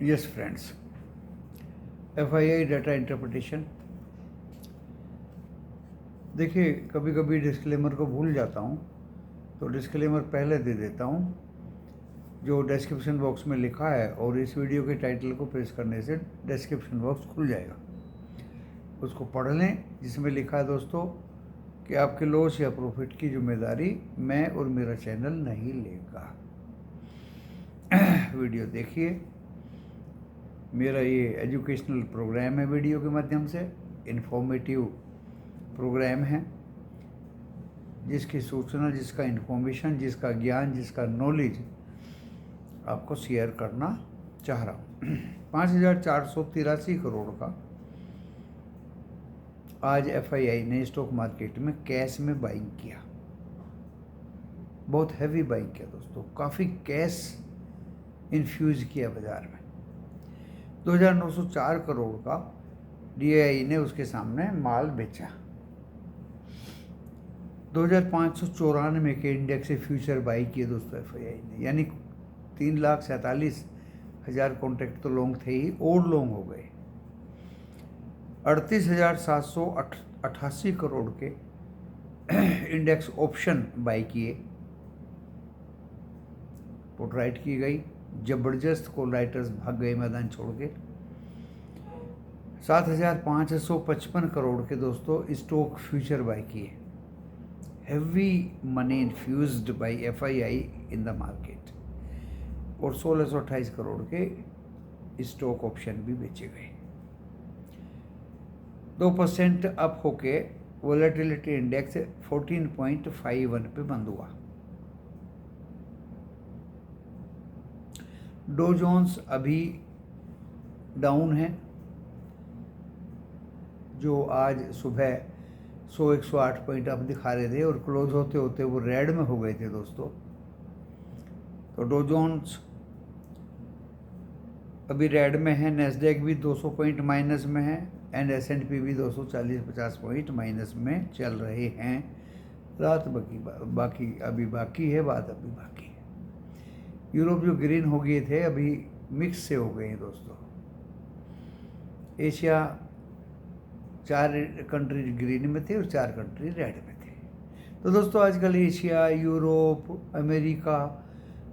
Yes friends, FII data interpretation. देखिए, कभी कभी डिस्क्लेमर को भूल जाता हूँ, तो डिस्क्लेमर पहले दे देता हूँ जो डिस्क्रिप्शन बॉक्स में लिखा है, और इस वीडियो के टाइटल को प्रेस करने से डिस्क्रिप्शन बॉक्स खुल जाएगा। उसको पढ़ लें, जिसमें लिखा है दोस्तों कि आपके लॉस या प्रॉफिट की जिम्मेदारी मैं और मेरा चैनल नहीं लेगा। वीडियो देखिए। मेरा ये एजुकेशनल प्रोग्राम है, वीडियो के माध्यम से इन्फॉर्मेटिव प्रोग्राम है, जिसकी सूचना, जिसका इन्फॉर्मेशन, जिसका ज्ञान, जिसका नॉलेज आपको शेयर करना चाह रहा हूँ। 5,483 करोड़ का आज FII ने स्टॉक मार्केट में कैश में बाइंग किया। बहुत हैवी बाइंग किया दोस्तों, काफ़ी कैश इन्फ्यूज किया बाजार में। 2,904 करोड़ का DAI ने उसके सामने माल बेचा। 2,594 के इंडेक्स से फ्यूचर बाई किए दोस्तों FII ने, यानी 3,47,000 कॉन्ट्रैक्ट तो लॉन्ग थे ही, और लॉन्ग हो गए। 38,788 करोड़ के इंडेक्स ऑप्शन बाई किए, पुट राइट की गई। जबरदस्त कॉल राइटर्स भाग गए मैदान छोड़ के। 7,555 करोड़ के दोस्तों स्टॉक फ्यूचर बाई किए। Heavy money infused by FII in the market. और 1,628 करोड़ के स्टॉक ऑप्शन भी बेचे गए। 2% अप होके वोलेटिलिटी इंडेक्स 14.51 पे बंद हुआ। डो जोन्स अभी डाउन है, जो आज सुबह 100-108 पॉइंट अप दिखा रहे थे, और क्लोज होते होते वो रेड में हो गए थे दोस्तों। तो डो जोन्स अभी रेड में है, नेस्डैक भी 200 पॉइंट माइनस में है, एंड S&P भी 240-50 पॉइंट माइनस में चल रहे हैं। रात बाकी अभी बाकी है, बात अभी बाकी है। यूरोप जो ग्रीन हो गए थे, अभी मिक्स से हो गए हैं दोस्तों। एशिया 4 कंट्री ग्रीन में थे और 4 कंट्री रेड में थे। तो दोस्तों आजकल एशिया, यूरोप, अमेरिका,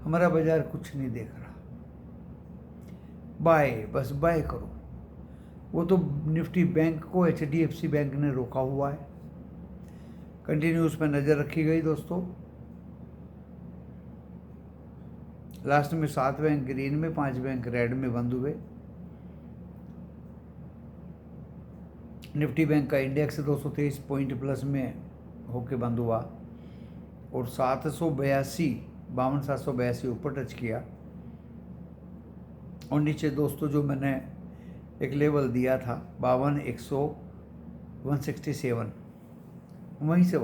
हमारा बाजार कुछ नहीं देख रहा। बाय, बस बाय करो। वो तो निफ्टी बैंक को HDFC बैंक ने रोका हुआ है, कंटिन्यू उस पर नज़र रखी गई दोस्तों। लास्ट में 7 बैंक ग्रीन में, 5 बैंक रेड में बंद हुए। निफ्टी बैंक का इंडेक्स 223 पॉइंट प्लस में होके बंद हुआ, और 782 ऊपर टच किया। और नीचे दोस्तों जो मैंने एक लेवल दिया था 52,167, वहीं से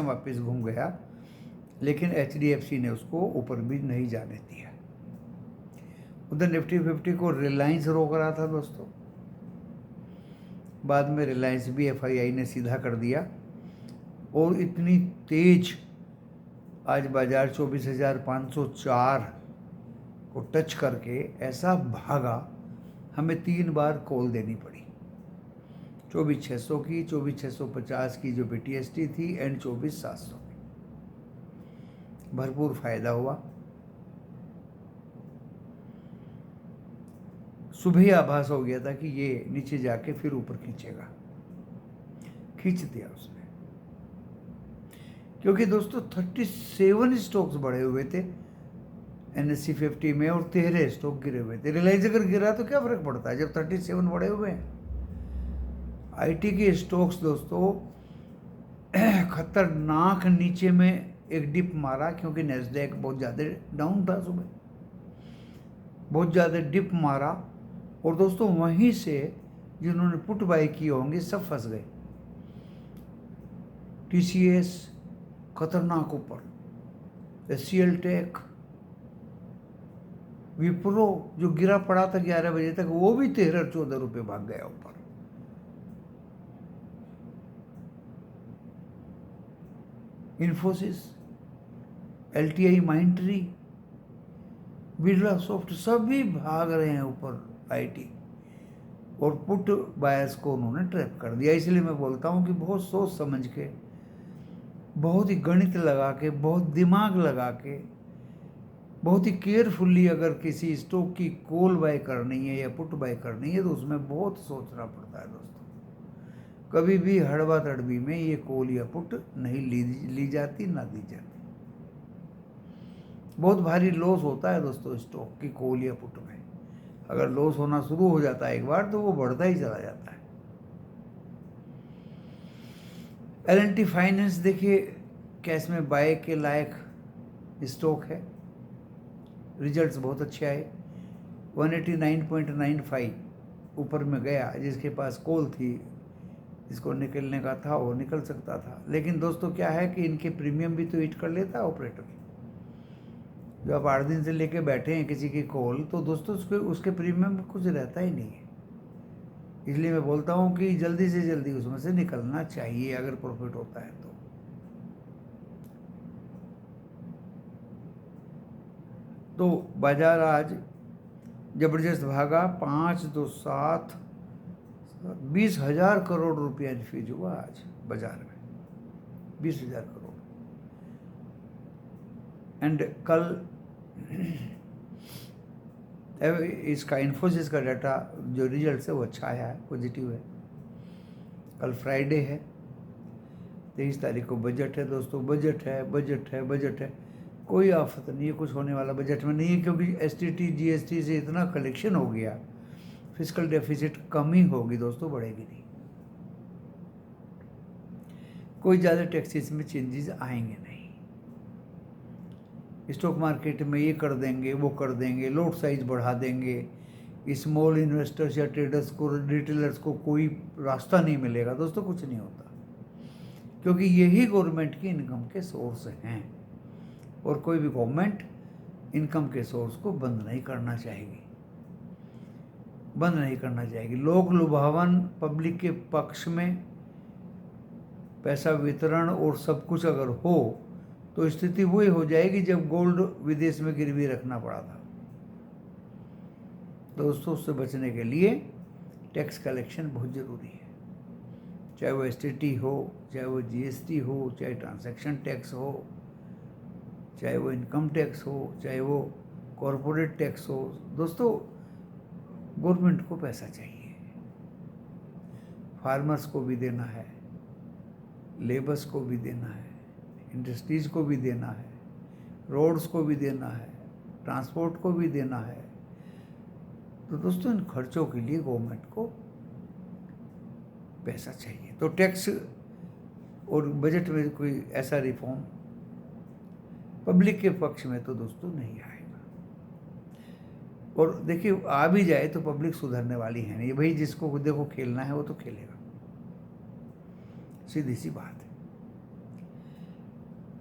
वापस घूम गया। लेकिन HDFC ने उसको ऊपर भी नहीं जाने दिया। उधर निफ्टी 50 को रिलायंस रोक रहा था दोस्तों, बाद में रिलायंस भी FII ने सीधा कर दिया, और इतनी तेज आज बाजार 24,504 को टच करके ऐसा भागा, हमें 3 बार कॉल देनी पड़ी। 24,600 की, 24,650 की जो BTST थी, एंड 24,700 की। भरपूर फायदा हुआ। सुबह ही आभास हो गया था कि ये नीचे जाके फिर ऊपर खींचेगा, खींच दिया उसने। क्योंकि दोस्तों 37 स्टॉक्स बढ़े हुए थे NSE 50 में, और 13 स्टॉक गिरे हुए थे। रिलायंस अगर गिरा तो क्या फर्क पड़ता है जब 37 बढ़े हुए हैं। IT के स्टॉक्स दोस्तों खतरनाक नीचे में एक डिप मारा, क्योंकि नेस्डैक बहुत ज़्यादा डाउन था सुबह, बहुत ज़्यादा डिप मारा। और दोस्तों वहीं से जिन्होंने पुट बाई किए होंगे सब फंस गए। TCS खतरनाक ऊपर, HCL टेक, विप्रो जो गिरा पड़ा था 11 बजे तक, वो भी 13-14 रुपये भाग गया ऊपर। इन्फोसिस, LTI, माइंट्री, बिरला सॉफ्ट सभी भाग रहे हैं ऊपर आईटी, और पुट बायर्स को उन्होंने ट्रैप कर दिया। इसलिए मैं बोलता हूँ कि बहुत सोच समझ के, बहुत ही गणित लगा के, बहुत दिमाग लगा के, बहुत ही केयरफुल्ली अगर किसी स्टॉक की कॉल बाय करनी है या पुट बाय करनी है तो उसमें बहुत सोचना पड़ता है दोस्तों। कभी भी हड़बा तड़बी में ये कॉल या पुट नहीं ली जाती, ना दी जाती। बहुत भारी लॉस होता है दोस्तों स्टॉक की कॉल या पुट में। अगर लॉस होना शुरू हो जाता है एक बार तो वो बढ़ता ही चला जाता है। L&T फाइनेंस देखिए कैश में बाय के लायक स्टॉक है। रिजल्ट्स बहुत अच्छे आए, 189.95 ऊपर में गया। जिसके पास कॉल थी, जिसको निकलने का था वो निकल सकता था। लेकिन दोस्तों क्या है कि इनके प्रीमियम भी तो हिट कर लेता है ऑपरेटर। जो आप 8 दिन से लेके बैठे हैं किसी की कॉल, तो दोस्तों उसके प्रीमियम में कुछ रहता ही नहीं है। इसलिए मैं बोलता हूँ कि जल्दी से जल्दी उसमें से निकलना चाहिए अगर प्रॉफिट होता है तो बाजार आज जबरदस्त भागा, 5 2 7 20,000 करोड़ रुपया इन्फ्यूज हुआ आज बाजार में, 20,000 करोड़। एंड कल इसका इन्फोसिस का डाटा जो रिजल्ट है वो अच्छा आया है, पॉजिटिव है। कल फ्राइडे है, 23 तारीख को बजट है दोस्तों। बजट है, कोई आफत नहीं है, कुछ होने वाला बजट में नहीं है, क्योंकि STT GST से इतना कलेक्शन हो गया, फिस्कल डेफिसिट कम ही होगी दोस्तों, बढ़ेगी नहीं। कोई ज़्यादा टैक्सेस में चेंजेस आएंगे नहीं। स्टॉक मार्केट में ये कर देंगे, वो कर देंगे, लॉट साइज बढ़ा देंगे, स्मॉल इन्वेस्टर्स या ट्रेडर्स को, रिटेलर्स को कोई रास्ता नहीं मिलेगा दोस्तों, कुछ नहीं होता। क्योंकि यही गवर्नमेंट की इनकम के सोर्स हैं, और कोई भी गवर्नमेंट इनकम के सोर्स को बंद नहीं करना चाहेगी। लोक लुभावन पब्लिक के पक्ष में पैसा वितरण और सब कुछ अगर हो तो स्थिति वही हो जाएगी जब गोल्ड विदेश में गिरवी रखना पड़ा था दोस्तों। उससे बचने के लिए टैक्स कलेक्शन बहुत ज़रूरी है, चाहे वो STT हो, चाहे वो GST हो, चाहे ट्रांजैक्शन टैक्स हो, चाहे वो इनकम टैक्स हो, चाहे वो कॉरपोरेट टैक्स हो। दोस्तों गवर्नमेंट को पैसा चाहिए, फार्मर्स को भी देना है, लेबर्स को भी देना है, इंडस्ट्रीज को भी देना है, रोड्स को भी देना है, ट्रांसपोर्ट को भी देना है। तो दोस्तों इन खर्चों के लिए गवर्नमेंट को पैसा चाहिए। तो टैक्स और बजट में कोई ऐसा रिफॉर्म पब्लिक के पक्ष में तो दोस्तों नहीं आएगा। और देखिए आ भी जाए तो पब्लिक सुधरने वाली है नहीं भाई, जिसको देखो खेलना है वो तो खेलेगा, सीधी सी बात है।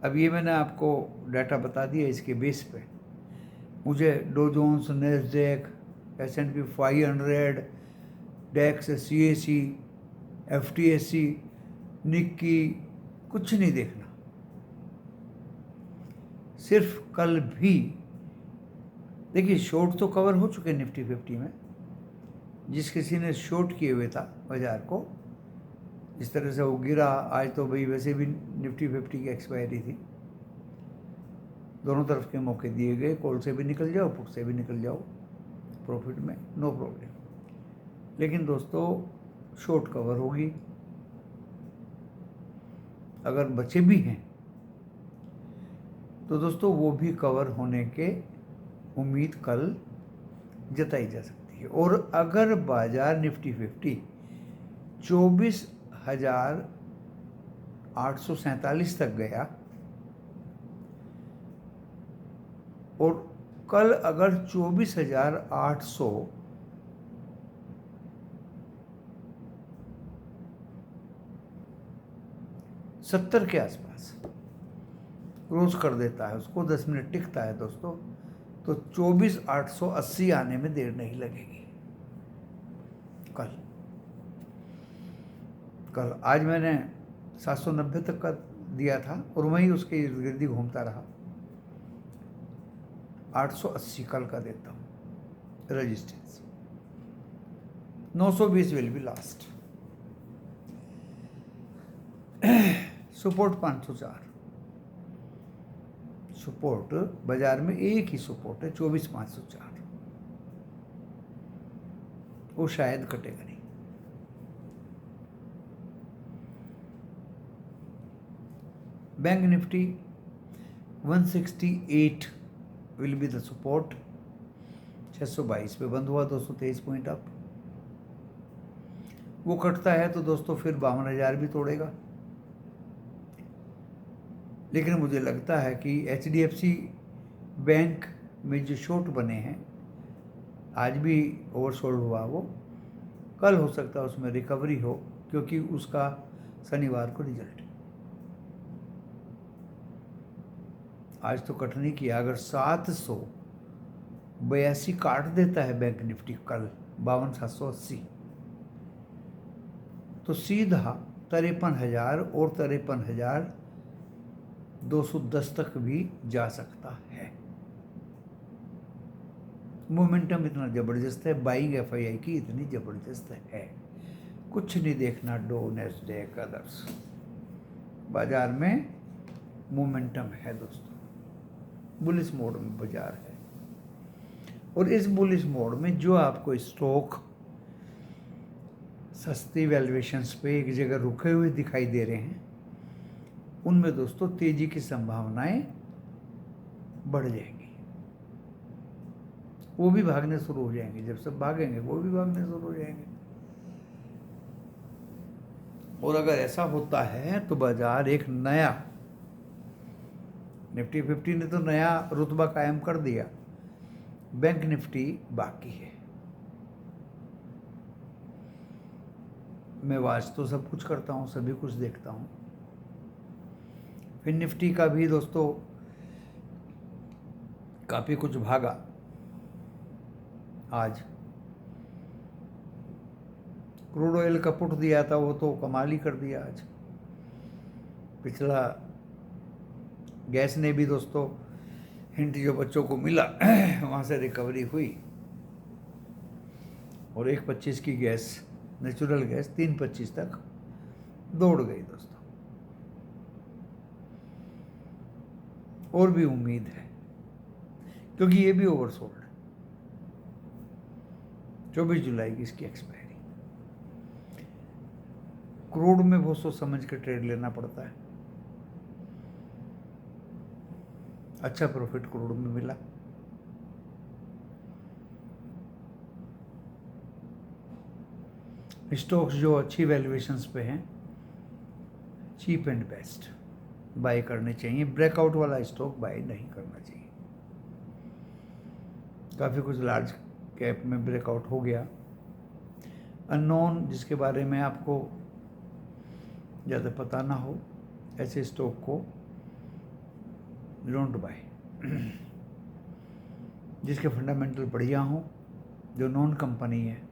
अब ये मैंने आपको डाटा बता दिया, इसके बेस पे मुझे डो जोन्स, नैस्डैक, S&P 500, डेक्स, CAC, FTSE, निक्की कुछ नहीं देखना। सिर्फ कल भी देखिए शॉर्ट तो कवर हो चुके निफ्टी 50 में। जिस किसी ने शॉर्ट किए हुए था बाजार को, इस तरह से वो गिरा आज, तो भाई वैसे भी निफ्टी 50 की एक्सपायरी थी, दोनों तरफ के मौके दिए गए, कॉल से भी निकल जाओ, पुट से भी निकल जाओ प्रॉफिट में, नो प्रॉब्लम। लेकिन दोस्तों शॉर्ट कवर होगी, अगर बचे भी हैं तो दोस्तों वो भी कवर होने के उम्मीद कल जताई जा सकती है। और अगर बाजार निफ्टी 50 24,847 तक गया, और कल अगर 24,870 के आसपास क्रॉस कर देता है, उसको 10 मिनट टिकता है दोस्तों, तो 24,880 आने में देर नहीं लगेगी कल। आज मैंने 790 तक का दिया था और वहीं उसके इर्द गिर्द ही घूमता रहा। 880 कल का देता हूँ resistance. 920 will be last. Support 504। Support बाजार में एक ही सपोर्ट है 24,504, वो शायद कटेगा नहीं। Bank Nifty 168 will be the support. 622 पे बंद हुआ, 223 पॉइंट अप। वो कटता है तो दोस्तों फिर 52,000 भी तोड़ेगा। लेकिन मुझे लगता है कि HDFC बैंक में जो शॉर्ट बने हैं, आज भी ओवरसोल्ड हुआ, वो कल हो सकता है उसमें रिकवरी हो, क्योंकि उसका शनिवार को रिजल्ट है। आज तो कट नहीं किया। अगर 782 काट देता है बैंक निफ्टी कल 52,780, तो सीधा 53,000 और 53,210 तक भी जा सकता है। मोमेंटम इतना ज़बरदस्त है, बाइंग FII की इतनी ज़बरदस्त है, कुछ नहीं देखना। डो, नैस्डैक, अदर्स, बाजार में मोमेंटम है दोस्तों। बुलिश मोड में बाजार है, और इस बुलिश मोड में जो आपको स्टॉक सस्ती वैल्यूएशंस पे एक जगह रुके हुए दिखाई दे रहे हैं, उनमें दोस्तों तेजी की संभावनाएं बढ़ जाएंगी। वो भी भागने शुरू हो जाएंगे। जब सब भागेंगे वो भी भागने शुरू हो जाएंगे। और अगर ऐसा होता है तो बाजार एक नया, निफ्टी 50 ने तो नया रुतबा कायम कर दिया, बैंक निफ्टी बाकी है। मैं वाच तो सब कुछ करता हूँ, सभी कुछ देखता हूँ। फिर निफ्टी का भी दोस्तों काफ़ी कुछ भागा आज। क्रूड ऑयल का पुट दिया था, वो तो कमाल ही कर दिया आज। पिछला गैस ने भी दोस्तों हिंट जो बच्चों को मिला वहाँ से रिकवरी हुई, और 1.25 की गैस, नेचुरल गैस 3.25 तक दौड़ गई दोस्तों। और भी उम्मीद है, क्योंकि ये भी ओवरसोल्ड है। 24 जुलाई की इसकी एक्सपायरी। क्रूड में बहुत सोच समझ के ट्रेड लेना पड़ता है। अच्छा प्रॉफिट क्रूड में मिला। स्टॉक्स जो अच्छी वैल्यूएशंस पे हैं, चीप एंड बेस्ट बाय करने चाहिए। ब्रेकआउट वाला स्टॉक बाय नहीं करना चाहिए। काफ़ी कुछ लार्ज कैप में ब्रेकआउट हो गया। अननोन, जिसके बारे में आपको ज़्यादा पता ना हो, ऐसे स्टॉक को डोंट बाय। जिसके फंडामेंटल बढ़िया हों, जो नॉन कंपनी है,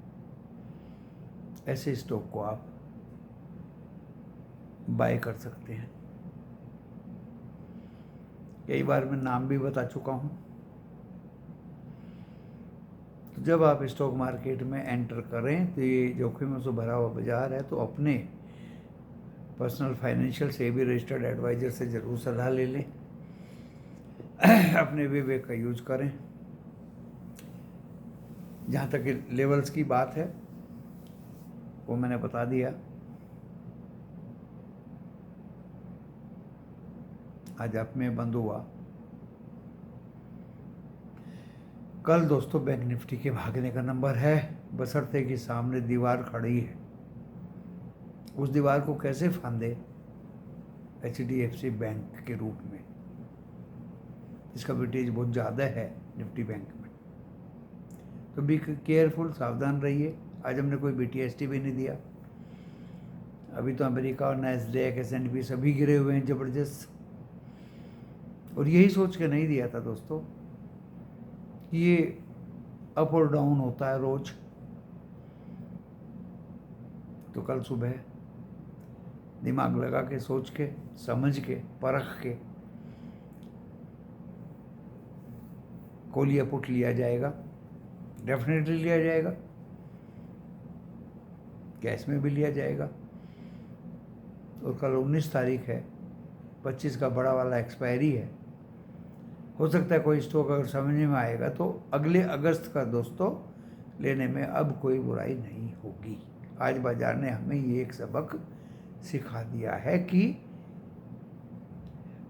ऐसे स्टॉक को आप बाय कर सकते हैं। कई बार मैं नाम भी बता चुका हूँ। तो जब आप स्टॉक मार्केट में एंटर करें तो ये जोखिमों से भरा हुआ बाजार है, तो अपने पर्सनल फाइनेंशियल से भी रजिस्टर्ड एडवाइजर से ज़रूर सलाह ले लें। अपने विवेक का यूज करें। जहाँ तक लेवल्स की बात है वो मैंने बता दिया। आज आप में बंद हुआ। कल दोस्तों बैंक निफ्टी के भागने का नंबर है, बशर्ते कि सामने दीवार खड़ी है। उस दीवार को कैसे फांदे? HDFC बैंक के रूप में, इसका वेटेज बहुत ज़्यादा है निफ्टी बैंक में। तो बी केयरफुल, सावधान रहिए। आज हमने कोई BTST भी नहीं दिया। अभी तो अमेरिका और नैस्डैक, S&P सभी गिरे हुए हैं ज़बरदस्त। और यही सोच के नहीं दिया था दोस्तों, ये अप और डाउन होता है रोज। तो कल सुबह दिमाग लगा के, सोच के, समझ के, परख के कॉल या पुट लिया जाएगा, डेफिनेटली लिया जाएगा, कैश में भी लिया जाएगा। और कल 19 तारीख है, 25 का बड़ा वाला एक्सपायरी है। हो सकता है कोई स्टॉक अगर समझ में आएगा तो अगले अगस्त का दोस्तों लेने में अब कोई बुराई नहीं होगी। आज बाजार ने हमें ये एक सबक सिखा दिया है कि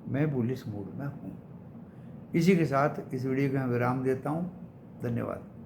मैं बुलिश मूड में हूँ। इसी के साथ इस वीडियो को मैं विराम देता हूँ। धन्यवाद।